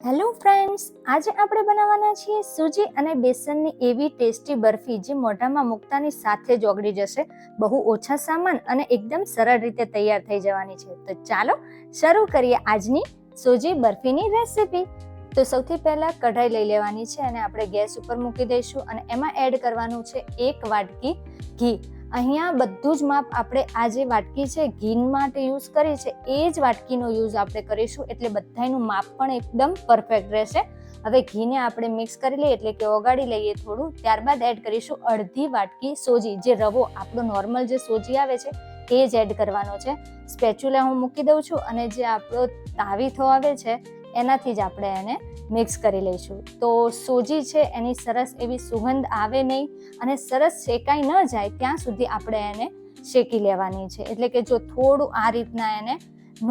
Hello friends, આજે આપણે બનાવવાના છીએ સૂજી અને બેસનની એવી ટેસ્ટી બરફી જે મોઢામાં મૂકતાની સાથે જ ઓગળી જશે. બહુ ઓછા સામાન અને એકદમ સરળ રીતે તૈયાર થઈ જવાની છે. તો ચાલો શરૂ કરીએ આજની સૂજી બરફીની રેસીપી. તો સૌથી પહેલાં કઢાઈ લઈ લેવાની છે અને આપણે ગેસ ઉપર મૂકી દઈશું અને એમાં એડ કરવાનું છે 1 વાટકી ઘી. અહીંયા બધું જ માપ આપણે આ જે વાટકી છે ઘી માટે યુઝ કરી છે એ જ વાટકીનો યુઝ આપણે કરીશું, એટલે બધાનું માપ પણ એકદમ પરફેક્ટ રહેશે. હવે ઘીને આપણે મિક્સ કરી લઈએ, એટલે કે ઓગાળી લઈએ થોડું. ત્યારબાદ એડ કરીશું અડધી વાટકી સોજી, જે રવો આપણો નોર્મલ જે સોજી આવે છે એ જ એડ કરવાનો છે. સ્પેચ્યુલા હું મૂકી દઉં છું અને જે આપણો તાવીથો આવે છે એનાથી જ આપણે એને મિક્સ કરી લઈશું. તો સોજી છે એની સરસ એવી સુગંધ આવે નહીં અને સરસ શેકાઈ ન જાય ત્યાં સુધી આપણે એને શેકી લેવાની છે. એટલે કે જો થોડું આ રીતના એને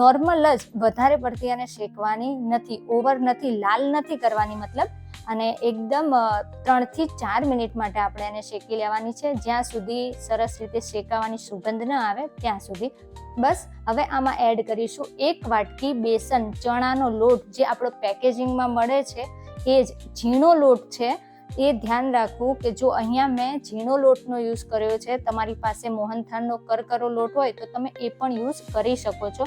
નોર્મલ જ, વધારે પડતી એને શેકવાની નથી, ઓવર નથી, લાલ નથી કરવાની મતલબ. અને એકદમ 3 થી 4 મિનિટ માટે આપણે એને શેકી લેવાની છે, જ્યાં સુધી સરસ રીતે શેકાવાની સુગંધ ન આવે ત્યાં સુધી. બસ હવે આમાં એડ કરીશું 1 વાટકી બેસન, ચણાનો લોટ જે આપણો પેકેજિંગમાં મળે છે એ જ ઝીણો લોટ છે. એ ધ્યાન રાખવું કે જો અહીંયા મેં ઝીણો લોટનો યુઝ કર્યો છે, તમારી પાસે મોહનથાળનો કરકરો લોટ હોય તો તમે એ પણ યુઝ કરી શકો છો.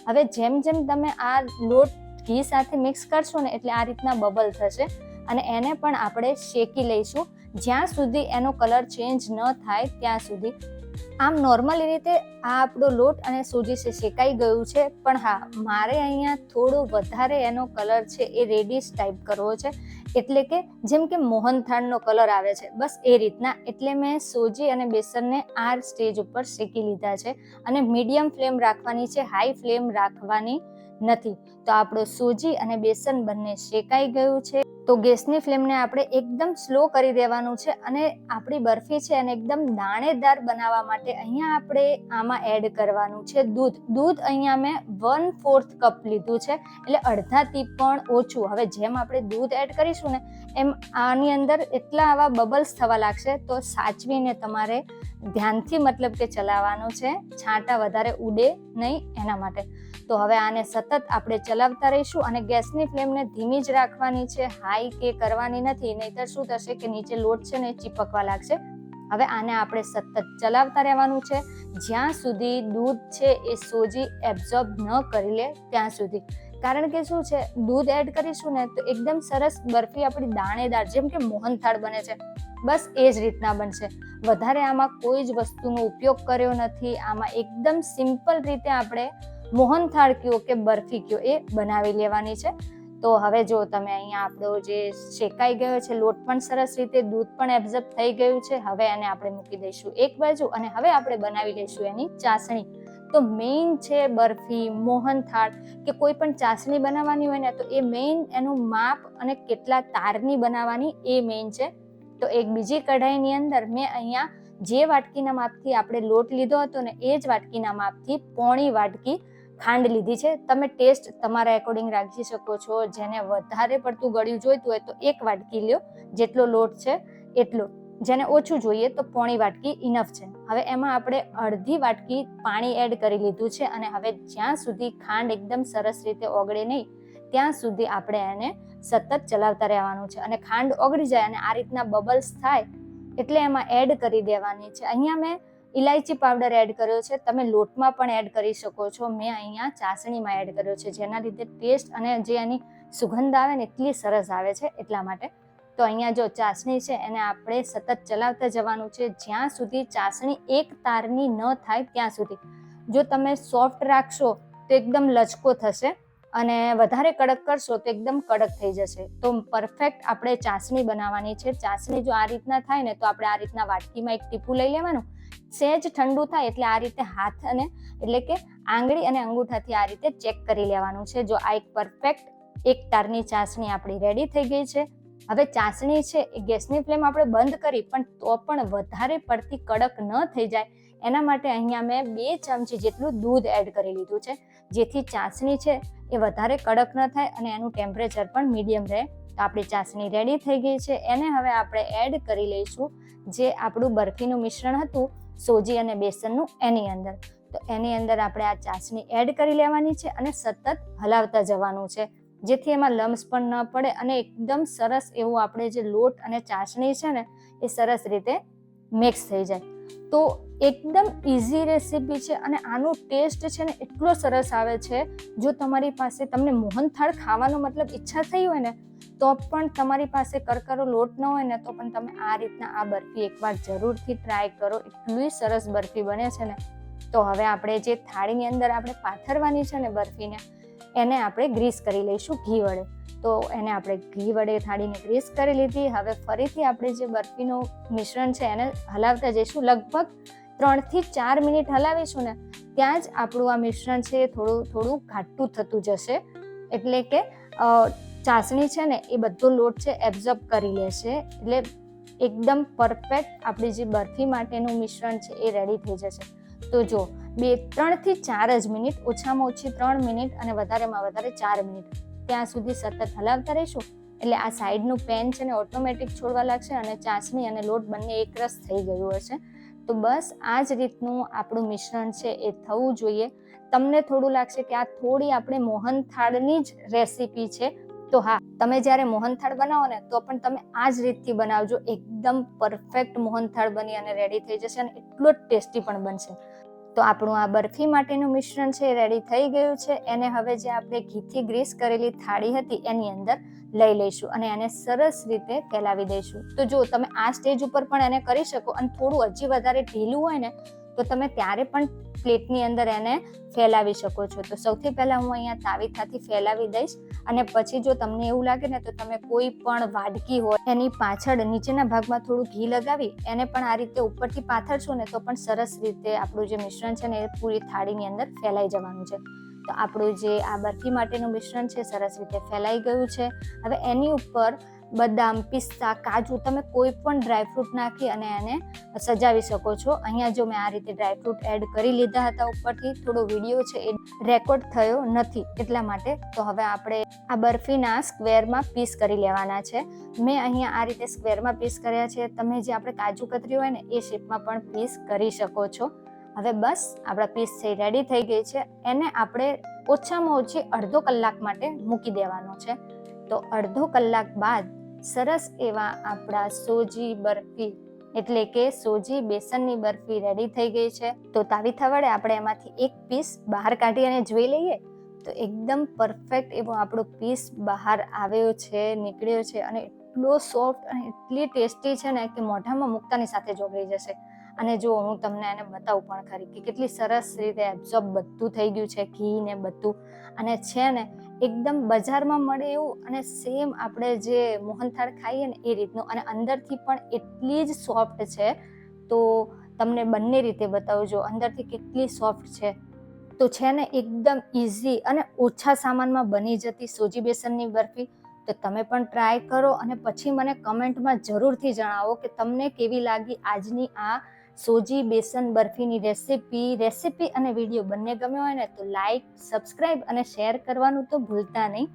હવે જેમ જેમ તમે આ લોટ ઘી સાથે મિક્સ કરશો ને એટલે આ રીતના બબલ થશે અને એને પણ આપણે શેકી લઈશું જ્યાં સુધી એનો કલર ચેન્જ ન થાય ત્યાં સુધી. આમ નોર્મલી રીતે આ આપણો લોટ અને સૂજી છે શેકાઈ ગયું છે, પણ હા, મારે અહીંયા થોડો વધારે એનો કલર છે એ રેડિશ ટાઈપ કરવો છે, એટલે કે જેમ કે મોહનથાળનો કલર આવે છે બસ એ રીતના. એટલે મેં સૂજી અને બેસનને આ સ્ટેજ ઉપર શેકી લીધા છે અને મીડિયમ ફ્લેમ રાખવાની છે, હાઈ ફ્લેમ રાખવાની નથી. તો આપણો સૂજી અને બેસન બંને શેકાઈ ગયું છે. તો ગેસની ફ્લેમને આપણે એકદમ સ્લો કરી દેવાનું છે અને આપણી બરફી છે એને એકદમ દાણેદાર બનાવવા માટે અહીંયા આપણે આમાં એડ કરવાનું છે દૂધ. દૂધ અહીંયા મેં 1/4 કપ લીધું છે, એટલે અડધાથી પણ ઓછું. હવે જેમ આપણે દૂધ એડ કરીશું ને એમ આની અંદર એટલા આવા બબલ્સ થવા લાગશે, તો સાચવીને તમારે ધ્યાનથી મતલબ કે ચલાવવાનું છે, છાંટા વધારે ઉડે નહીં એના માટે. તો હવે આને સતત આપણે ચલાવતા રહીશું અને ગેસની ફ્લેમને ધીમી જ રાખવાની છે, હાઈ કે કરવાની નથી, નહીંતર શું થશે કે નીચે લોટ છે ને ચીપકવા લાગશે. હવે આને આપણે સતત ચલાવતા રહેવાનું છે જ્યાં સુધી દૂધ છે એ સોજી એબ્ઝોર્બ ન કરી લે ત્યાં સુધી. કારણ કે શું છે, દૂધ એડ કરીશું ને તો એકદમ સરસ બરફી આપણી દાણેદાર, જેમ કે મોહનથાળ બને છે બસ એ જ રીતના બનશે. વધારે આમાં કોઈ જ વસ્તુનો ઉપયોગ કર્યો નથી. આમાં એકદમ સિમ્પલ રીતે આપણે મોહનથાળ કયો કે બરફી કયો એ બનાવી લેવાની છે. તો હવે જો તમે અહીંયા આપણો જે શેકાઈ ગયો છે લોટ પણ સરસ રીતે, દૂધ પણ એબ્ઝોર્બ થઈ ગયું છે. હવે એને આપણે મૂકી દઈશું એક બાજુ અને હવે આપણે બનાવી લઈશું એની ચાસણી. તો મેઇન છે બરફી, મોહનથાળ કે કોઈ પણ ચાસણી બનાવવાની હોય ને તો એ મેઇન એનું માપ અને કેટલા તારની બનાવવાની એ મેઇન છે. તો એક બીજી કઢાઈની અંદર મેં અહીંયા જે વાટકીના માપથી આપણે લોટ લીધો હતો ને એ જ વાટકીના માપથી 1/4 વાટકી ખાંડ લીધી છે. તમે ટેસ્ટ તમારા એકોર્ડિંગ રાખી શકો છો. જેને વધારે પડતું ગળ્યું જોઈતું હોય તો 1 વાટકી લ્યો, જેટલો લોટ છે એટલો. જેને ઓછું જોઈએ તો 1/4 વાટકી ઇનફ છે. હવે એમાં આપણે અડધી વાટકી પાણી એડ કરી લીધું છે અને હવે જ્યાં સુધી ખાંડ એકદમ સરસ રીતે ઓગળે નહીં ત્યાં સુધી આપણે એને સતત ચલાવતા રહેવાનું છે. અને ખાંડ ઓગળી જાય અને આ રીતના બબલ્સ થાય એટલે એમાં એડ કરી દેવાની છે. અહીંયા મેં ઇલાયચી પાવડર એડ કર્યો છે, તમે લોટમાં પણ એડ કરી શકો છો. મેં અહીંયા ચાસણીમાં એડ કર્યો છે, જેના લીધે ટેસ્ટ અને જે એની સુગંધ આવે ને એટલી સરસ આવે છે એટલા માટે. તો અહીંયા જો ચાસણી છે એને આપણે સતત ચલાવતા જવાનું છે જ્યાં સુધી ચાસણી એક તારની ન થાય ત્યાં સુધી. જો તમે સોફ્ટ રાખશો તો એકદમ લચકો થશે અને વધારે કડક કરશો તો એકદમ કડક થઈ જશે. તો પરફેક્ટ આપણે ચાસણી બનાવવાની છે. ચાસણી જો આ રીતના થાય ને તો આપણે આ રીતના વાટકીમાં એક ટીપું લઈ લેવાનું, સહેજ ઠંડુ થાય એટલે આ રીતે હાથ અને એટલે કે આંગળી અને અંગૂઠાથી આ રીતે ચેક કરી લેવાનું છે. જો આ એક પરફેક્ટ એક તારની ચાસણી આપણી રેડી થઈ ગઈ છે. હવે ચાસણી છે એ ગેસની ફ્લેમ આપણે બંધ કરી, પણ તો પણ વધારે પડતી કડક ન થઈ જાય એના માટે અહીંયા મેં 2 ચમચી જેટલું દૂધ એડ કરી લીધું છે, જેથી ચાસણી છે એ વધારે કડક ન થાય અને એનું ટેમ્પરેચર પણ મીડિયમ રહે. તો આપણી ચાસણી રેડી થઈ ગઈ છે. એને હવે આપણે એડ કરી લઈશું જે આપણું બરફીનું મિશ્રણ હતું સોજી અને બેસનનું એની અંદર. તો એની અંદર આપણે આ ચાસણી એડ કરી લેવાની છે અને સતત હલાવતા જવાનું છે. જેથી એમાં લમ્સ પણ ન પડે અને એકદમ સરસ એવું આપણે જે લોટ અને ચાસણી છે ને એ સરસ રીતે મિક્સ થઈ જાય. તો એકદમ ઇઝી રેસીપી છે અને આનો ટેસ્ટ છે ને એટલો સરસ આવે છે. જો તમારી પાસે તમને મોહનથાળ ખાવાનો મતલબ ઈચ્છા થઈ હોય ને તો પણ તમારી પાસે કરકરો લોટ ન હોય ને તો પણ તમે આ રીતના આ બરફી એકવાર જરૂરથી ટ્રાય કરો. એટલી સરસ બરફી બને છે ને. તો હવે આપણે જે થાળીની અંદર આપણે પાથરવાની છે ને બરફીને એને આપણે ગ્રીસ કરી લઈશું ઘી વડે. તો એને આપણે ઘી વડે થાળીને ગ્રીસ કરી લીધી. હવે ફરીથી આપણે જે બરફીનું મિશ્રણ છે એને હલાવતા જઈશું. લગભગ 3 થી 4 મિનિટ હલાવીશું ને ત્યાં જ આપણું આ મિશ્રણ છે એ થોડું ઘાટું થતું જશે. એટલે કે ચાસણી છે ને એ બધો લોટ છે એબ્ઝોર્બ કરી લેશે. એટલે એકદમ પરફેક્ટ આપણી જે બરફી માટેનું મિશ્રણ છે એ રેડી થઈ જશે. તો જો 3 થી 4 જ મિનિટ, ઓછામાં ઓછી 3 મિનિટ અને વધારેમાં વધારે 4 મિનિટ ત્યાં સુધી સતત હલાવતા રહીશું. એટલે આ સાઈડનું પેન છે ને ઓટોમેટિક છોડવા લાગશે અને ચાસણી અને લોટ બંને એકરસ થઈ ગયું હશે. તો બસ આ જ રીતનું આપણું મિશ્રણ છે એ થવું જોઈએ. તમને થોડું લાગશે કે આ થોડી આપણે મોહનથાળની જ રેસીપી છે, તો હા, તમે જ્યારે મોહનથાળ બનાવો ને તો પણ તમે આ જ રીતથી બનાવજો. એકદમ પરફેક્ટ મોહનથાળ બની અને રેડી થઈ જશે અને એટલો જ ટેસ્ટી પણ બનશે. તો આપણું આ બરફી માટેનું મિશ્રણ છે રેડી થઈ ગયું છે. એને હવે જે આપણે ઘીથી ગ્રીસ કરેલી થાળી હતી એની અંદર લઈ લઈશું અને એને સરસ રીતે ફેલાવી દઈશું. તો જો તમે આ સ્ટેજ ઉપર પણ એને કરી શકો અને થોડું હજી વધારે ઢીલું હોય ને તો તમે ત્યારે પણ પ્લેટની અંદર એને ફેલાવી શકો છો. તો સૌથી પહેલા હું અહીંયા તાવીથાથી ફેલાવી દઈશ અને પછી જો તમને એવું લાગે ને તો તમે કોઈ પણ વાડકી હોય એની પાછળ નીચેના ભાગમાં થોડું ઘી લગાવી એને પણ આ રીતે ઉપરથી પાથરશો ને તો પણ સરસ રીતે આપણું જે મિશ્રણ છે ને એ પૂરી થાળીની અંદર ફેલાઈ જવાનું છે. તો આપણું જે આ બરફી માટેનું મિશ્રણ છે સરસ રીતે ફેલાઈ ગયું છે. હવે એની ઉપર બદામ, પિસ્તા, કાજુ તમે કોઈ પણ ડ્રાયફ્રૂટ નાખી અને એને સજાવી શકો છો. અહીંયા જો મેં આ રીતે ડ્રાયફ્રૂટ એડ કરી લીધા હતા ઉપરથી. થોડો વિડીયો છે એ રેકોર્ડ થયો નથી એટલા માટે. તો હવે આપણે આ બરફીના સ્ક્વેરમાં પીસ કરી લેવાના છે. મેં અહીંયા આ રીતે સ્ક્વેરમાં પીસ કર્યા છે. તમે જે આપણે કાજુ કતરી હોય ને એ શેપમાં પણ પીસ કરી શકો છો. હવે બસ આપણા પીસ રેડી થઈ ગઈ છે. એને આપણે ઓછામાં ઓછી અડધો કલાક માટે મૂકી દેવાનો છે. તો અડધો કલાક બાદ સરસ એવા આપણા સોજી બરફી એટલે કે સોજી બેસનની બરફી રેડી થઈ ગઈ છે. તો તાવીથા વડે આપણે એમાંથી એક પીસ બહાર કાઢી અને જોઈ લઈએ તો એકદમ પરફેક્ટ એવો આપણો પીસ બહાર આવ્યો છે, નીકળ્યો છે અને એટલો સોફ્ટ અને એટલી ટેસ્ટી છે ને કે મોઢામાં મૂકતાની સાથે જ ઓગળી જશે. અને જો હું તમને એને બતાવું પણ ખરી કે કેટલી સરસ રીતે એબ્ઝોર્બ બધું થઈ ગયું છે, ઘી ને બધું. અને છે ને એકદમ બજારમાં મળે એવું અને સેમ આપણે જે મોહનથાળ ખાઈએ ને એ રીતનું અને અંદરથી પણ એટલી જ સોફ્ટ છે. તો તમને બંને રીતે બતાવજો અંદરથી કેટલી સોફ્ટ છે. તો છે ને એકદમ ઇઝી અને ઓછા સામાનમાં બની જતી સોજી બેસનની બરફી. તો તમે પણ ટ્રાય કરો અને પછી મને કમેન્ટમાં જરૂરથી જણાવો કે તમને કેવી લાગી આજની આ સોજી બેસન બરફીની રેસીપી અને વિડીયો બંને ગમ્યો હોય ને તો લાઈક, સબસ્ક્રાઈબ અને શેર કરવાનું તો ભૂલતા નહીં.